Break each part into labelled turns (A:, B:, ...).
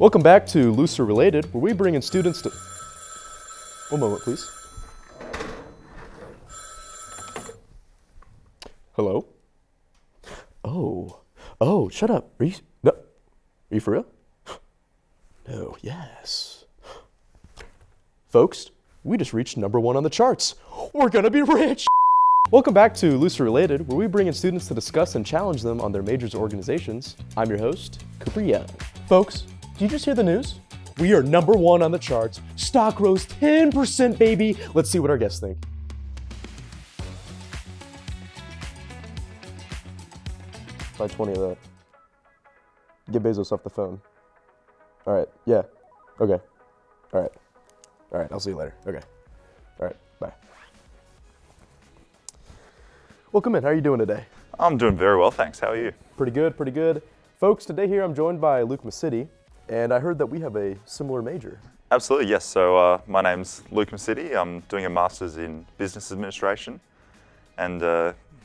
A: Welcome back to Looser Related, where we bring in students to... One moment, please. Hello? Oh, shut up. Are you for real? No, yes. Folks, we just reached #1 on the charts. We're gonna be rich! Welcome back to Looser Related, where we bring in students to discuss and challenge them on their majors or organizations. I'm your host, Cooper Young. Folks, did you just hear the news? We are #1 on the charts. Stock rose 10%, baby. Let's see what our guests think. Buy 20 of that. Get Bezos off the phone. All right, yeah, okay. All right, I'll see you later. Okay, all right, bye. Welcome in, how are you doing today?
B: I'm doing very well, thanks. How are you?
A: Pretty good. Folks, today here I'm joined by Luc Mascittu, and I heard that we have a similar major.
B: Absolutely, yes. So my name's Luc Mascittu. I'm doing a master's in business administration, and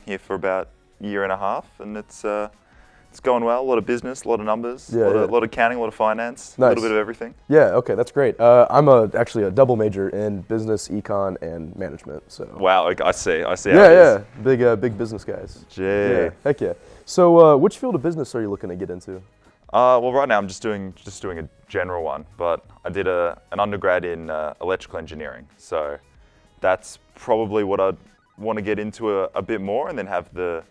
B: here for about a year and a half, and it's going well. A lot of business, a lot of numbers, a lot of accounting, a lot of finance,
A: Nice.
B: a little bit of everything.
A: Yeah, okay, that's great. I'm actually a double major in business, econ, and management. So.
B: Wow, I see.
A: Yeah, big business guys.
B: Gee.
A: Yeah, heck yeah. So, which field of business are you looking to get into?
B: Well, right now I'm just doing a general one, but I did an undergrad in electrical engineering, so that's probably what I'd want to get into a bit more, and then have the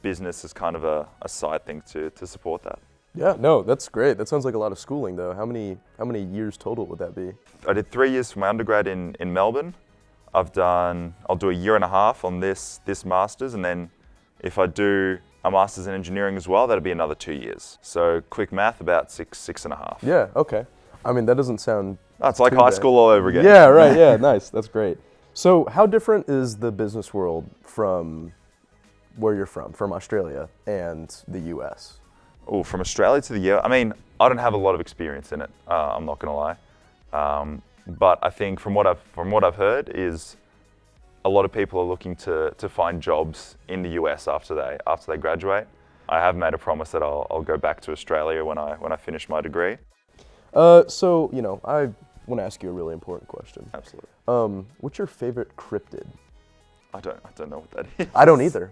B: business as kind of a side thing to support that.
A: Yeah, no, that's great. That sounds like a lot of schooling, though. How many years total would that be?
B: I did 3 years for my undergrad in Melbourne. I'll do a year and a half on this master's, and then if I do a master's in engineering as well, that'll be another 2 years. So quick math, about six and a half.
A: Yeah, okay. I mean, that doesn't sound
B: It's like
A: too
B: high
A: bad.
B: school all over again.
A: Yeah, right, yeah, nice, that's great. So how different is the business world from where you're from Australia and the US?
B: Oh, from Australia to the US, I mean, I don't have a lot of experience in it, I'm not gonna lie. But I think from what I've heard is a lot of people are looking to find jobs in the US after they graduate. I have made a promise that I'll go back to Australia when I finish my degree.
A: So, I want to ask you a really important question.
B: Absolutely.
A: What's your favorite cryptid?
B: I don't know what that is.
A: I don't either.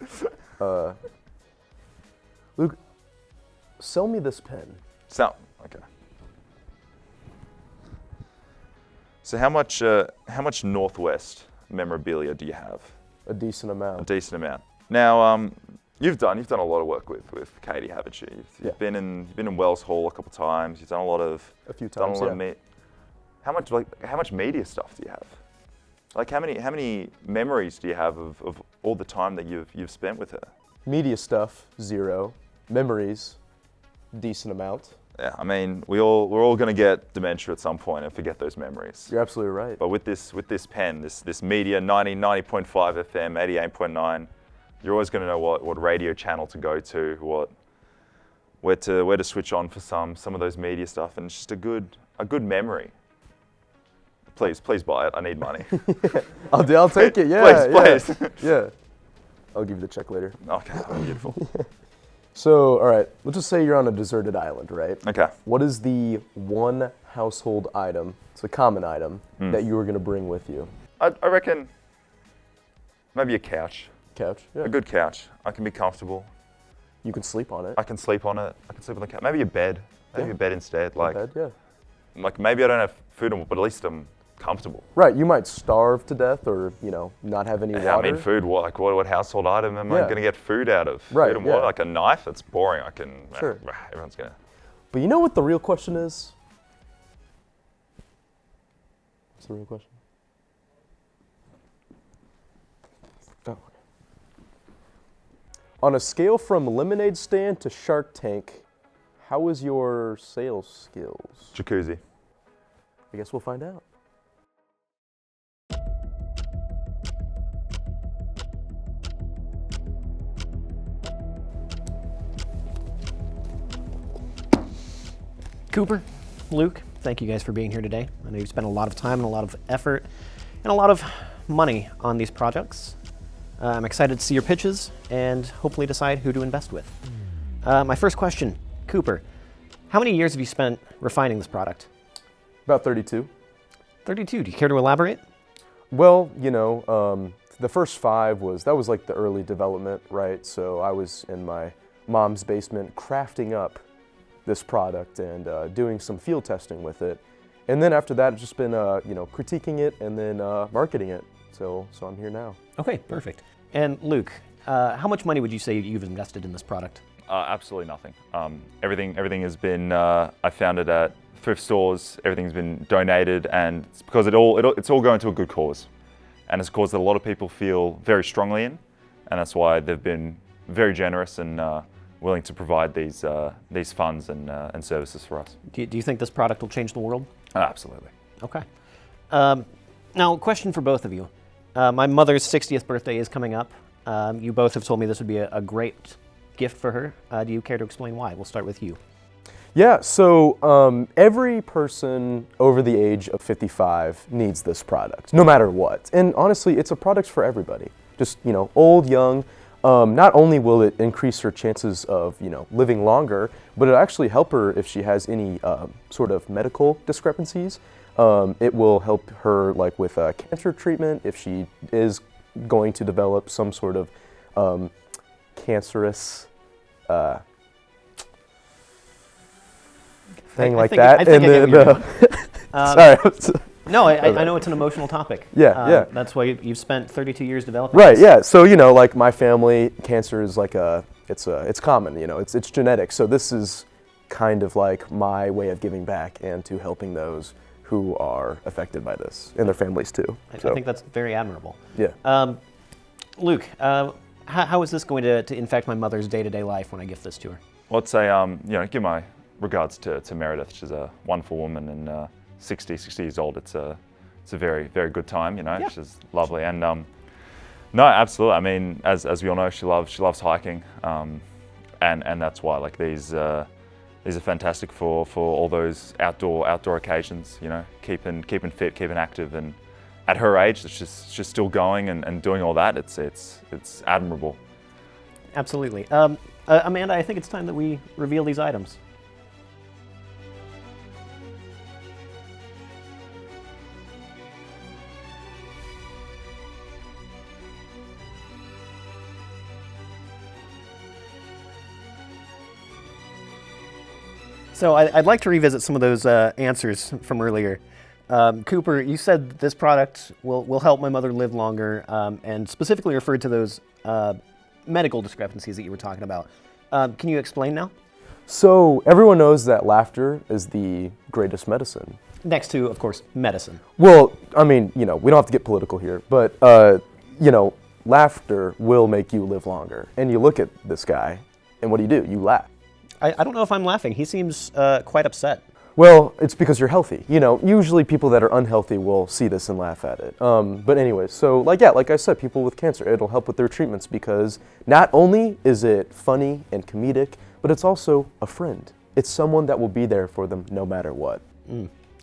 A: Luke, sell me this pen.
B: Okay. So how much Northwest memorabilia do you have?
A: A decent amount.
B: A decent amount. Now, you've done a lot of work with Katie, haven't you? You've been in Wells Hall a couple times. You've done
A: a few times.
B: How much media stuff do you have? Like how many memories do you have of all the time that you've spent with her?
A: Media stuff, 0. Memories, decent amount.
B: Yeah, I mean, we're all going to get dementia at some point and forget those memories.
A: You're absolutely right.
B: But with this pen, this media, 90.5 FM, 88.9, you're always going to know what radio channel to go to, where to switch on for some of those media stuff, and it's just a good memory. Please buy it. I need money.
A: I'll take it. Yeah,
B: please.
A: Yeah. I'll give you the check later.
B: Okay, beautiful.
A: So, all right, let's just say you're on a deserted island, right?
B: Okay.
A: What is the one household item, it's a common item, that you are going to bring with you?
B: I reckon maybe a couch.
A: Couch? Yeah.
B: A good couch. I can be comfortable.
A: You can sleep on it.
B: I can sleep on it. I can sleep on the couch. Maybe a bed. Maybe a bed instead.
A: A bed, yeah.
B: Like maybe I don't have food, but at least I'm comfortable.
A: Right, you might starve to death or, not have any water.
B: I mean, food, what household item am I going to get food out of?
A: Right,
B: food and water, like a knife, that's boring.
A: Sure.
B: Everyone's going to.
A: But you know what the real question is? What's the real question? Oh. On a scale from lemonade stand to Shark Tank, how is your sales skills?
B: Jacuzzi.
A: I guess we'll find out.
C: Cooper, Luke, thank you guys for being here today. I know you've spent a lot of time and a lot of effort and a lot of money on these projects. I'm excited to see your pitches and hopefully decide who to invest with. My first question, Cooper, How many years have you spent refining this product?
A: About 32.
C: 32. Do you care to elaborate?
A: Well, the first 5 was like the early development, right? So I was in my mom's basement crafting up this product and doing some field testing with it. And then after that, it's just been, critiquing it and then marketing it. So I'm here now.
C: Okay, perfect. And Luke, how much money would you say you've invested in this product?
B: Absolutely nothing. Everything has been, I found it at thrift stores, everything's been donated, and it's because it's all going to a good cause. And it's a cause that a lot of people feel very strongly in, and that's why they've been very generous and willing to provide these funds and services for us.
C: Do you think this product will change the world?
B: Absolutely.
C: Okay. Now, question for both of you. My mother's 60th birthday is coming up. You both have told me this would be a great gift for her. Do you care to explain why? We'll start with you.
A: Yeah, so every person over the age of 55 needs this product, no matter what. And honestly, it's a product for everybody. Just, old, young. Not only will it increase her chances of, living longer, but it'll actually help her if she has any sort of medical discrepancies. It will help her like with cancer treatment if she is going to develop some sort of cancerous thing like that. Sorry.
C: No, I know it's an emotional topic.
A: Yeah.
C: That's why you've spent 32 years developing
A: Right,
C: this.
A: yeah. So, like my family, cancer is like it's common, it's genetic. So this is kind of like my way of giving back and to helping those who are affected by this and their families too.
C: I think that's very admirable.
A: Yeah.
C: Luke, how is this going to infect my mother's day-to-day life when I gift this to her?
B: Well, I'd say, give my regards to Meredith. She's a wonderful woman and 60 years old. It's a very, very good time,
C: Yeah.
B: She's lovely. And no, absolutely. I mean, as we all know, she loves hiking. And that's why these are fantastic for all those outdoor occasions, keeping fit, keeping active. And at her age, she's still going and doing all that. It's admirable.
C: Absolutely. Amanda, I think it's time that we reveal these items. So I'd like to revisit some of those answers from earlier. Cooper, you said this product will help my mother live longer, and specifically referred to those medical discrepancies that you were talking about. Can you explain now?
A: So everyone knows that laughter is the greatest medicine.
C: Next to, of course, medicine.
A: Well, I mean, we don't have to get political here, but, laughter will make you live longer. And you look at this guy, and what do? You laugh.
C: I don't know if I'm laughing. He seems quite upset.
A: Well, it's because you're healthy. Usually people that are unhealthy will see this and laugh at it. But anyway, so like I said, people with cancer, it'll help with their treatments because not only is it funny and comedic, but it's also a friend. It's someone that will be there for them no matter what.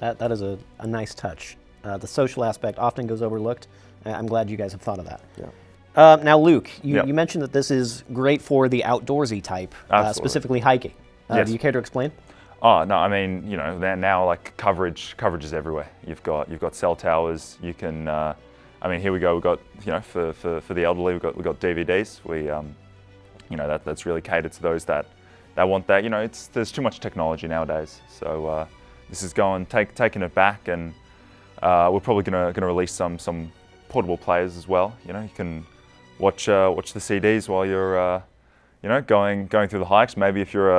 C: That is a nice touch. The social aspect often goes overlooked. I'm glad you guys have thought of that.
A: Yeah.
C: Now, Luke, you
B: Yep.
C: mentioned that this is great for the outdoorsy type, specifically hiking.
B: Yes.
C: Do you care to explain?
B: Oh no, I mean, now coverage is everywhere. You've got cell towers. You can, here we go. We've got, for the elderly, we've got DVDs. That's really catered to those that want that. There's too much technology nowadays. So this is taking it back, and we're probably gonna release some portable players as well. You can watch the CDs while you're going through the hikes. Maybe if you're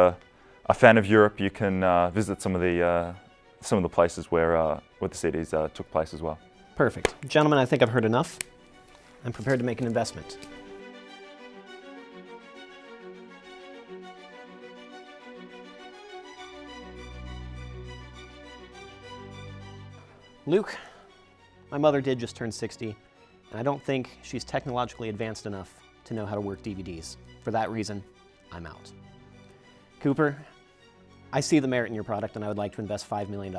B: a fan of Europe, you can visit some of the places where the CDs took place as well.
C: Perfect. Gentlemen, I think I've heard enough. I'm prepared to make an investment. Luke, my mother did just turn 60, and I don't think she's technologically advanced enough to know how to work DVDs. For that reason, I'm out. Cooper, I see the merit in your product, and I would like to invest $5 million.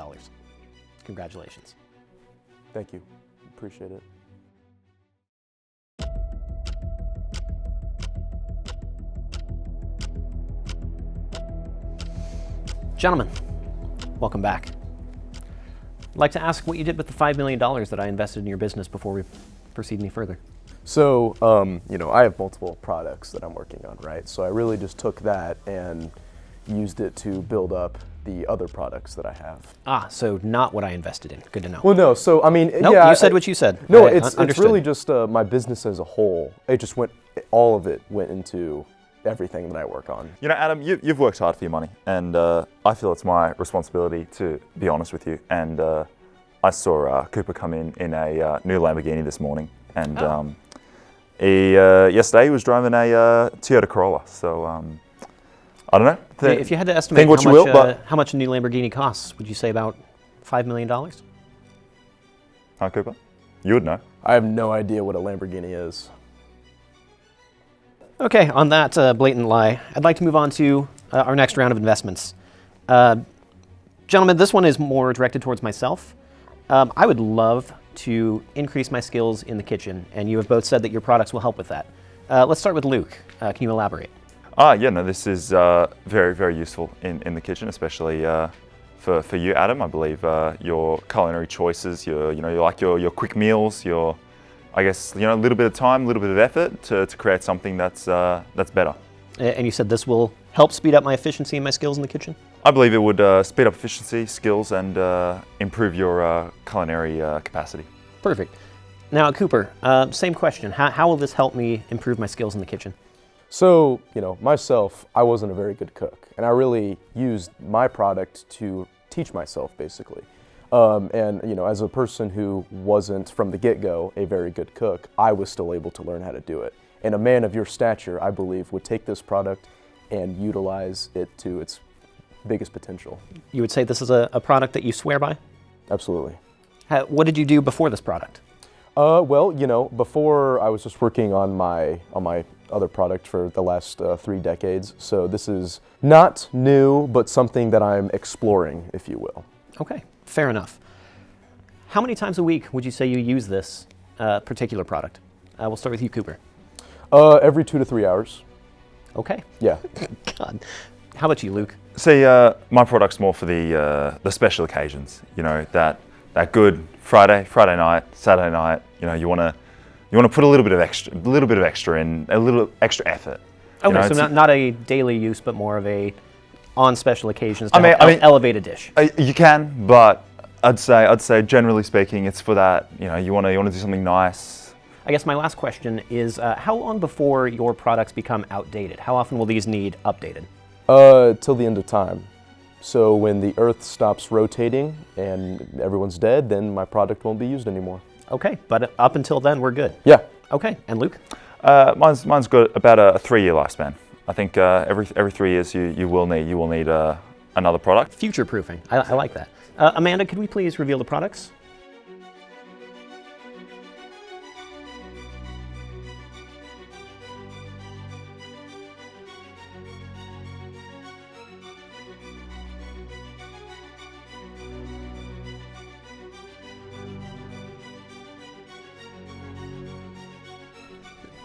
C: Congratulations.
A: Thank you. Appreciate it.
C: Gentlemen, welcome back. I'd like to ask what you did with the $5 million that I invested in your business before we proceed any further.
A: So, I have multiple products that I'm working on, right? So I really just took that and used it to build up the other products that I have.
C: So not what I invested in. Good to know.
A: Well, no, so I mean,
C: Nope,
A: yeah.
C: you said what you said.
A: No,
C: I
A: it's
C: understood.
A: really just my business as a whole. All of it went into everything that I work on.
B: You know, Adam, you've worked hard for your money, and I feel it's my responsibility to be honest with you. And I saw Cooper come in a new Lamborghini this morning, and yesterday he was driving a Toyota Corolla. So I don't know.
C: If you had to estimate how much a new Lamborghini costs, would you say about $5 million?
B: Huh, Cooper? You would know.
A: I have no idea what a Lamborghini is.
C: Okay, on that blatant lie, I'd like to move on to our next round of investments. Gentlemen, this one is more directed towards myself. I would love to increase my skills in the kitchen, and you have both said that your products will help with that. Let's start with Luke. Can you elaborate?
B: This is very, very useful in the kitchen, especially for you, Adam. I believe your culinary choices, you like your quick meals, a little bit of time, a little bit of effort to create something that's better.
C: And you said this will help speed up my efficiency and my skills in the kitchen?
B: I believe it would speed up efficiency, skills, and improve your culinary capacity.
C: Perfect. Now, Cooper, same question. How will this help me improve my skills in the kitchen?
A: So, myself, I wasn't a very good cook, and I really used my product to teach myself, basically. As a person who wasn't from the get-go a very good cook, I was still able to learn how to do it. And a man of your stature, I believe, would take this product and utilize it to its biggest potential. You
C: would say this is a product that you swear by?
A: Absolutely.
C: What did you do before this product?
A: Before I was just working on my other product for the last 3 decades. So this is not new, but something that I'm exploring, if you will.
C: Okay, fair enough. How many times a week would you say you use this particular product? We'll start with you, Cooper.
A: Every 2 to 3 hours.
C: Okay.
A: Yeah.
C: God. How about you, Luke?
B: See, my product's more for the special occasions. That good Friday night, Saturday night. You want to put a little bit of extra in, a little extra effort.
C: Okay, so not a daily use, but more of a on special occasions to elevate a dish.
B: You can, but I'd say generally speaking, it's for that. You want to do something nice.
C: I guess my last question is, how long before your products become outdated? How often will these need updated?
A: Till the end of time. So when the Earth stops rotating and everyone's dead, then my product won't be used anymore.
C: Okay, but up until then, we're good.
A: Yeah.
C: Okay, and Luke?
B: Mine's got about a 3-year lifespan. I think every 3 years you will need another product.
C: Future proofing. I like that. Amanda, could we please reveal the products?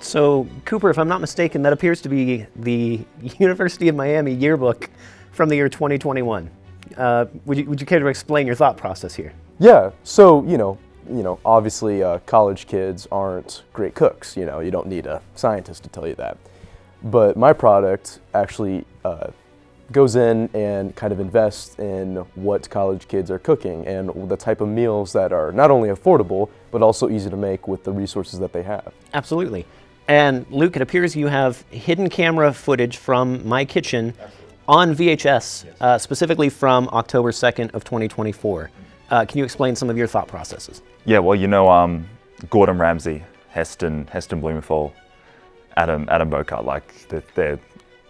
C: So, Cooper, if I'm not mistaken, that appears to be the University of Miami yearbook from the year 2021. Would you care to explain your thought process here?
A: Yeah. So, obviously college kids aren't great cooks. You don't need a scientist to tell you that. But my product actually goes in and kind of invests in what college kids are cooking and the type of meals that are not only affordable, but also easy to make with the resources that they have.
C: Absolutely. And Luke, it appears you have hidden camera footage from my kitchen on VHS, specifically from October 2nd of 2024. Can you explain some of your thought processes?
B: Yeah, well, Gordon Ramsay, Heston Blumenthal, Adam Bochart, they're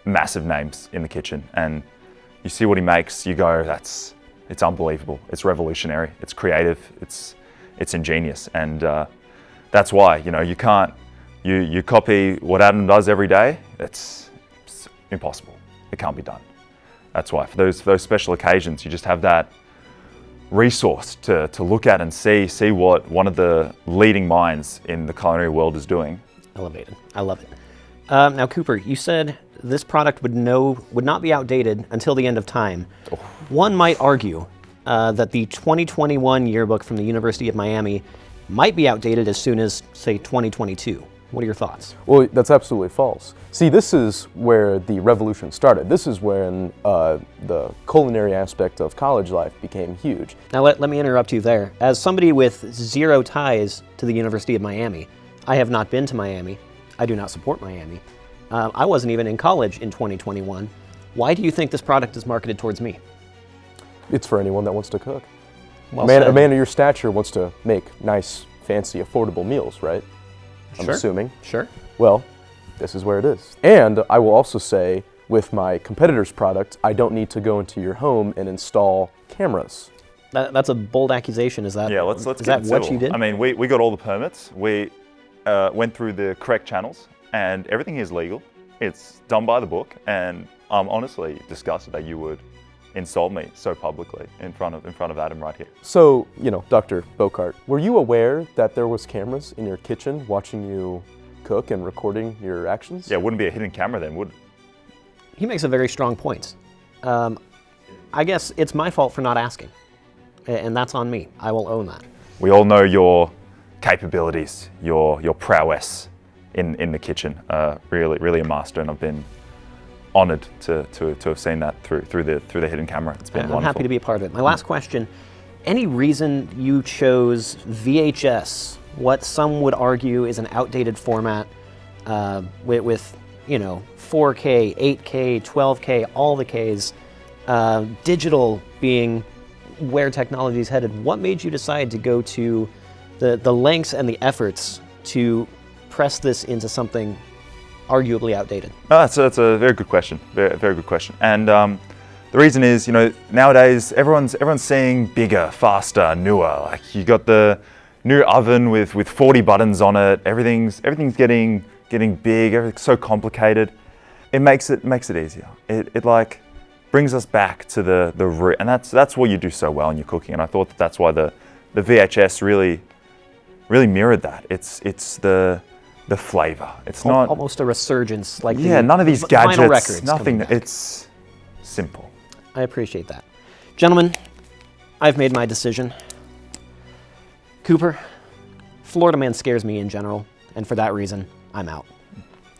B: massive names in the kitchen. And you see what he makes, you go, it's unbelievable. It's revolutionary, it's creative, it's ingenious. And that's why, you can't, you copy what Adam does every day, it's impossible. It can't be done. That's why for those special occasions, you just have that resource to look at and see what one of the leading minds in the culinary world is doing.
C: Elevated. I love it. Now, Cooper, you said this product would not be outdated until the end of time.
B: Oh.
C: One might argue that the 2021 yearbook from the University of Miami might be outdated as soon as, say, 2022. What are your thoughts?
A: Well, that's absolutely false. See, this is where the revolution started. This is when the culinary aspect of college life became huge.
C: Now let me interrupt you there. As somebody with zero ties to the University of Miami, I have not been to Miami. I do not support Miami. I wasn't even in college in 2021. Why do you think this product is marketed towards me?
A: It's for anyone that wants to cook.
C: Well
A: A
C: said.
A: man of your stature wants to make nice, fancy, affordable meals, right? I'm
C: Sure.
A: assuming.
C: Sure.
A: Well, this is where it is. And I will also say, with my competitor's product, I don't need to go into your home and install cameras.
C: That's a bold accusation. Is that
B: Yeah, let's
C: is
B: get
C: that what
B: civil.
C: you did?
B: I mean, we got all the permits. We went through the correct channels, and everything is legal. It's done by the book, and I'm honestly disgusted that you would insult me so publicly in front of Adam right here.
A: So, Dr. Bochart, were you aware that there was cameras in your kitchen watching you cook and recording your actions?
B: Yeah, it wouldn't be a hidden camera then, would it?
C: He makes a very strong point. I guess it's my fault for not asking, and that's on me. I will own that.
B: We all know your capabilities, your prowess in the kitchen. Really a master, and I've been honored to have seen that through the hidden camera. It's been
C: I'm
B: wonderful.
C: happy to be a part of it. My last question, any reason you chose VHS, what some would argue is an outdated format with 4K, 8K, 12K, all the Ks, digital being where technology is headed. What made you decide to go to the lengths and the efforts to press this into something arguably outdated?
B: That's a very good question. Very good question. And the reason is, nowadays everyone's seeing bigger, faster, newer. Like you got the new oven with 40 buttons on it. Everything's getting big. Everything's so complicated. It makes it easier. It like brings us back to the root, and that's what you do so well in your cooking. And I thought that's why the VHS really mirrored that. It's the flavor. It's not
C: almost a resurgence, like
B: none of these
C: vinyl
B: gadgets.
C: records
B: Nothing.
C: coming back.
B: It's simple.
C: I appreciate that. Gentlemen, I've made my decision. Cooper, Florida man scares me in general, and for that reason, I'm out.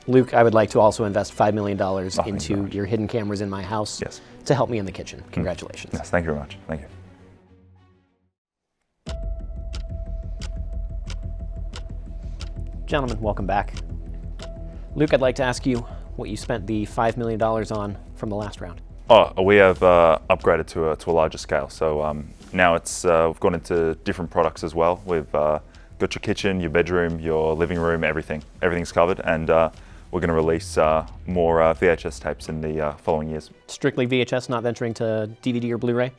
C: Luke, I would like to also invest $5 million into your hidden cameras in my house to help me in the kitchen. Congratulations.
B: Yes, thank you very much. Thank you.
C: Gentlemen, welcome back. Luke, I'd like to ask you what you spent the $5 million on from the last round.
B: Oh, we have upgraded to a larger scale. So now we've gone into different products as well. We've got your kitchen, your bedroom, your living room, everything. Everything's covered, and we're going to release more VHS tapes in the following years.
C: Strictly VHS, not venturing to DVD or Blu-ray?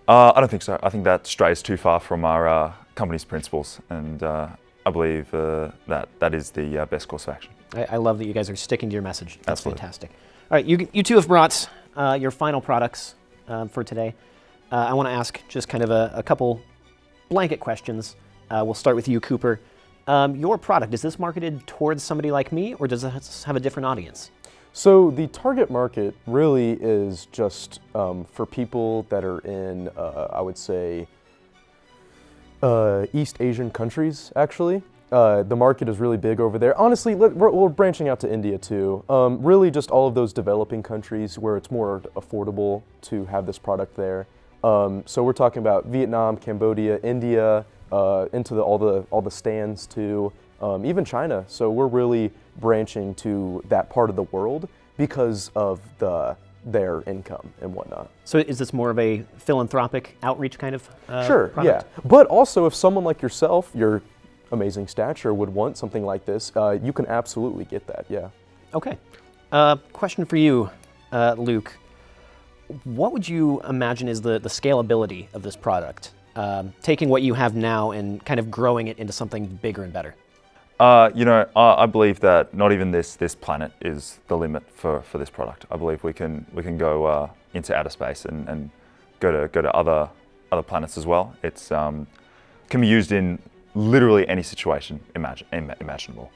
B: I don't think so. I think that strays too far from our company's principles, and I believe that is the best course of action.
C: I love that you guys are sticking to your message. That's
B: Absolutely.
C: fantastic. All right, you two have brought your final products for today. I want to ask just kind of a couple blanket questions. We'll start with you, Cooper. Your product, is this marketed towards somebody like me, or does it have a different audience?
A: So the target market really is just for people that are in, I would say, East Asian countries, actually. The market is really big over there. Honestly, we're branching out to India too. Really just all of those developing countries where it's more affordable to have this product there. So we're talking about Vietnam, Cambodia, India, into all the stands too, even China. So we're really branching to that part of the world because of their income and whatnot.
C: So is this more of a philanthropic outreach kind of
A: Sure,
C: product?
A: yeah. But also if someone like yourself, your amazing stature, would want something like this, you can absolutely get that, yeah.
C: Okay. Question for you, Luke. What would you imagine is the scalability of this product? Taking what you have now and kind of growing it into something bigger and better?
B: I believe that not even this planet is the limit for this product. I believe we can go into outer space and go to other planets as well. It's can be used in literally any situation imaginable.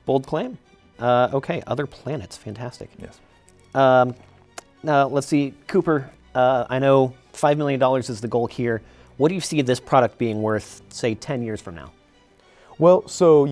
C: Bold claim. Okay, other planets, fantastic.
B: Yes.
C: Now let's see, Cooper. I know $5 million is the goal here. What do you see this product being worth, say, 10 years from now?
A: Well, so,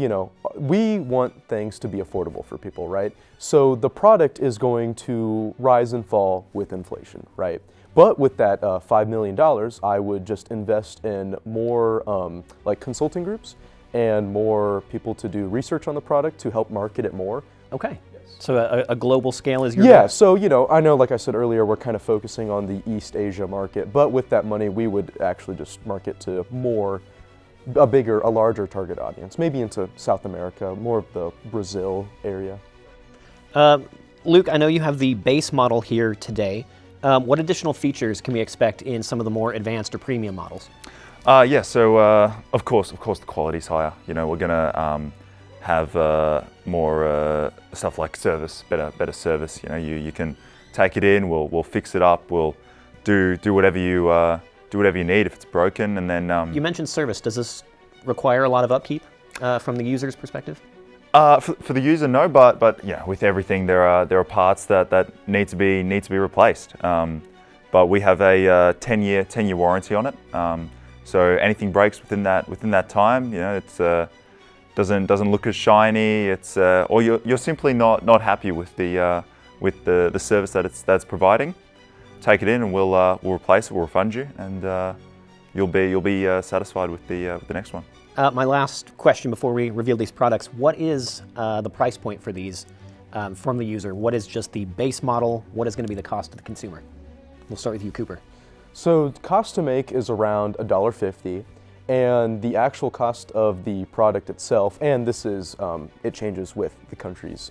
A: we want things to be affordable for people, right? So the product is going to rise and fall with inflation, right? But with that $5 million, I would just invest in more like consulting groups and more people to do research on the product to help market it more.
C: Okay. So a global scale is your
A: Yeah,
C: goal?
A: so, I know, like I said earlier, we're kind of focusing on the East Asia market, but with that money, we would actually just market to a larger target audience, maybe into South America, more of the Brazil area.
C: Luke, I know you have the base model here today. What additional features can we expect in some of the more advanced or premium models?
B: Yeah, so of course the quality's higher. We're gonna have more stuff like service, better service. You can take it in, we'll fix it up, we'll do whatever you need if it's broken, and then.
C: You mentioned service. Does this require a lot of upkeep from the user's perspective?
B: For the user, no, but with everything there are parts that need to be replaced. But we have a 10-year warranty on it. So anything breaks within that time, it's doesn't look as shiny. It's or you're simply not happy with the service that's providing. Take it in and we'll replace it. We'll refund you, and you'll be satisfied with the next one.
C: My last question before we reveal these products, what is the price point for these from the user? What is just the base model? What is going to be the cost to the consumer? We'll start with you, Cooper.
A: So cost to make is around $1.50, and the actual cost of the product itself, and this is, it changes with the country's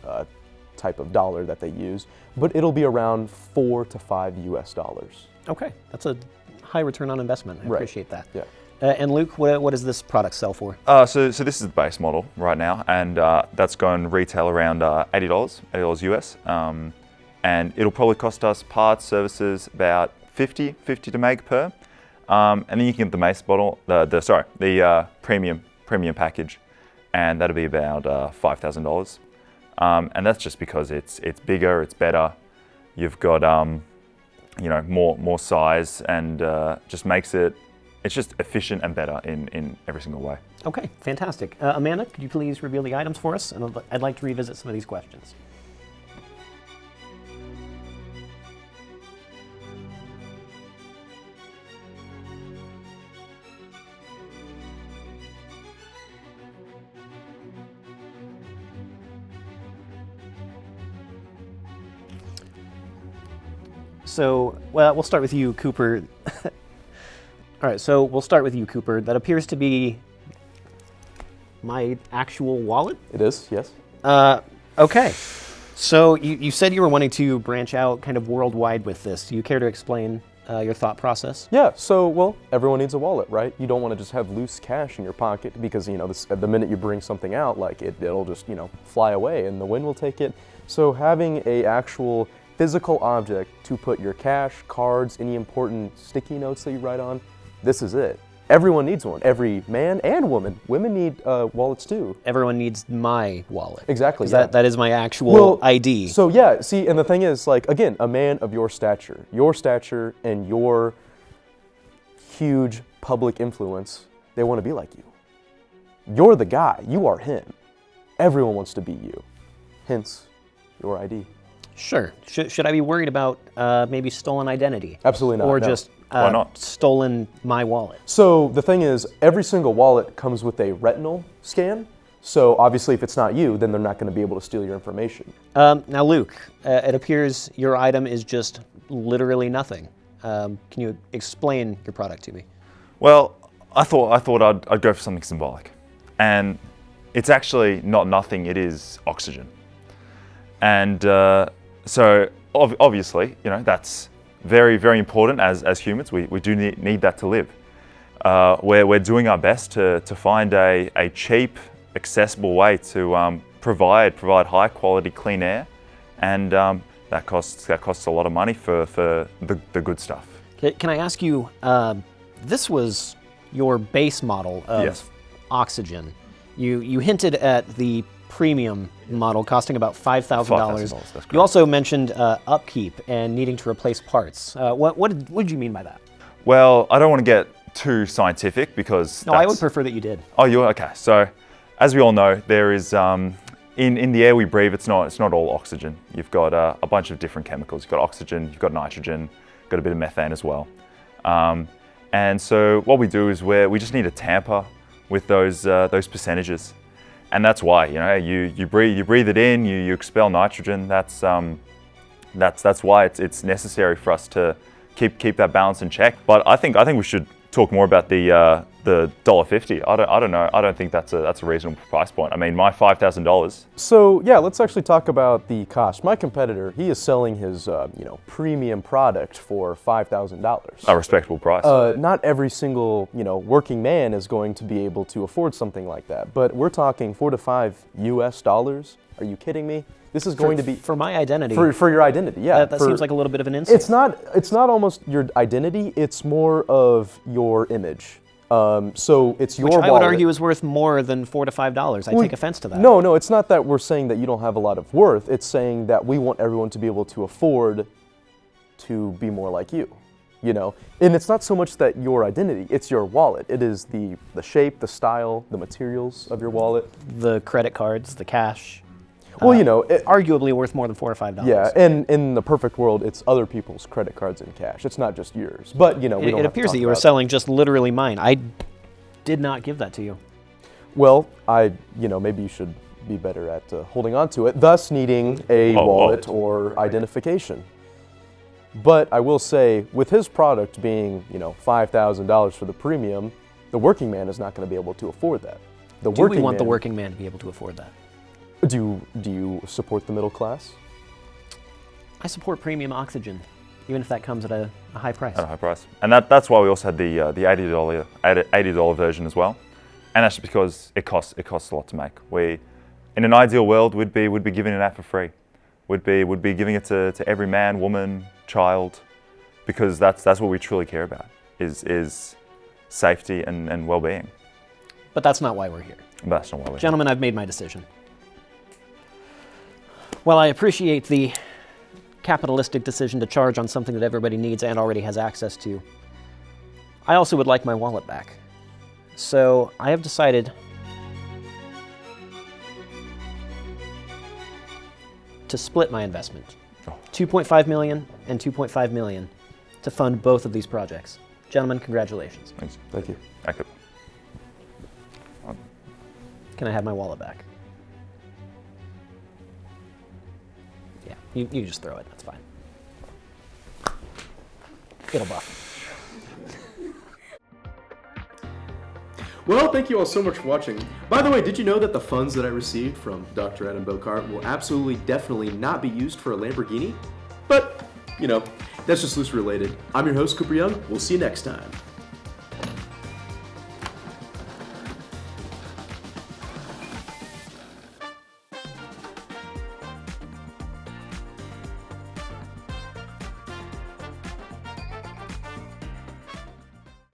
A: type of dollar that they use, but it'll be around $4 to $5 US.
C: Okay, that's a high return on investment. I appreciate that.
A: Yeah.
C: And Luke, what does this product sell for?
B: So this is the base model right now, and that's going retail around $80 US, and it'll probably cost us parts, services about 50 to make per, and then you can get the base model, the premium package, and that'll be about $5,000, and that's just because it's bigger, it's better, you've got more size, and just makes it. It's just efficient and better in every single way.
C: Okay, fantastic. Amanda, could you please reveal the items for us? And I'd like to revisit some of these questions. So, well, we'll start with you, Cooper. All right, so we'll start with you, Cooper. That appears to be my actual wallet.
A: It is, yes.
C: Okay. So you said you were wanting to branch out kind of worldwide with this. Do you care to explain your thought process?
A: Yeah, so, well, everyone needs a wallet, right? You don't want to just have loose cash in your pocket because, the minute you bring something out, like it'll just, fly away and the wind will take it. So having a actual physical object to put your cash, cards, any important sticky notes that you write on, this is it. Everyone needs one. Every man and woman. Women need wallets too.
C: Everyone needs my wallet.
A: Exactly. Yeah.
C: That is my actual ID.
A: So yeah, see, and the thing is, like, again, a man of your stature and your huge public influence, they want to be like you. You're the guy. You are him. Everyone wants to be you. Hence, your ID.
C: Sure. Should I be worried about maybe stolen identity?
A: Absolutely not.
C: Or
A: no.
C: just
B: Why not?
C: stolen my wallet?
A: So the thing is, every single wallet comes with a retinal scan. So obviously, if it's not you, then they're not going to be able to steal your information.
C: Now, Luke, it appears your item is just literally nothing. Can you explain your product to me?
B: Well, I thought I'd go for something symbolic, and it's actually not nothing. It is oxygen, and so obviously, that's very, very important as humans. We do need that to live. We're doing our best to find a cheap, accessible way to provide high quality clean air, and that costs a lot of money for the good stuff.
C: Can I ask you, this was your base model of
B: Yes.
C: oxygen. You hinted at the premium model costing about $5,000.
B: $5,000, that's correct.
C: You also mentioned upkeep and needing to replace parts. What did you mean by that?
B: Well, I don't want to get too scientific because
C: No, I would prefer that you did.
B: Oh, you okay? So, as we all know, there is in the air we breathe. It's not all oxygen. You've got a bunch of different chemicals. You've got oxygen. You've got nitrogen. Got a bit of methane as well. And so what we do is we just need to tamper with those percentages, and that's why you breathe it in. You expel nitrogen. That's why it's necessary for us to keep that balance in check. But I think we should talk more about the $1.50. I don't know. I don't think that's a reasonable price point. I mean, my $5,000.
A: So yeah, let's actually talk about the cost. My competitor, he is selling his premium product for $5,000.
B: A respectable price.
A: Not every single working man is going to be able to afford something like that. But we're talking $4 to $5 US. Are you kidding me? This is going to be
C: for my identity.
A: For your identity, yeah.
C: That seems like a little bit of an insult.
A: It's not almost your identity. It's more of your image. So it's your
C: Which
A: wallet.
C: I would argue is worth more than $4 to $5. I take offense to that.
A: No, it's not that we're saying that you don't have a lot of worth. It's saying that we want everyone to be able to afford to be more like you. And it's not so much that your identity, it's your wallet. It is the shape, the style, the materials of your wallet.
C: The credit cards, the cash.
A: Well,
C: arguably worth more than $4 or $5.
A: Yeah, and in the perfect world, it's other people's credit cards and cash. It's not just yours. But we don't.
C: It appears that you were selling just literally mine. I did not give that to you.
A: Well, maybe you should be better at holding on to it, thus needing a wallet or identification. But I will say, with his product being $5,000 for the premium, the working man is not going to be able to afford that.
C: Do we want the working man to be able to afford that?
A: Do you support the middle class?
C: I support premium oxygen, even if that comes at a high price.
B: At a high price, and that's why we also had the $80 version as well, and that's just because it costs a lot to make. In an ideal world, we'd be giving it out for free. We'd be giving it to every man, woman, child, because that's what we truly care about is safety and well-being.
C: But that's not why we're here.
B: That's not why we're here.
C: Gentlemen, I've made my decision. Well, I appreciate the capitalistic decision to charge on something that everybody needs and already has access to. I also would like my wallet back. So I have decided to split my investment. $2.5 million and $2.5 million to fund both of these projects. Gentlemen, congratulations.
B: Thanks.
A: Thank you.
C: Can I have my wallet back? Yeah, you just throw it, that's fine. It'll buff.
A: Well, thank you all so much for watching. By the way, did you know that the funds that I received from Dr. Ed and Bochart will absolutely, definitely not be used for a Lamborghini? But, that's just loosely related. I'm your host, Cooper Young. We'll see you next time.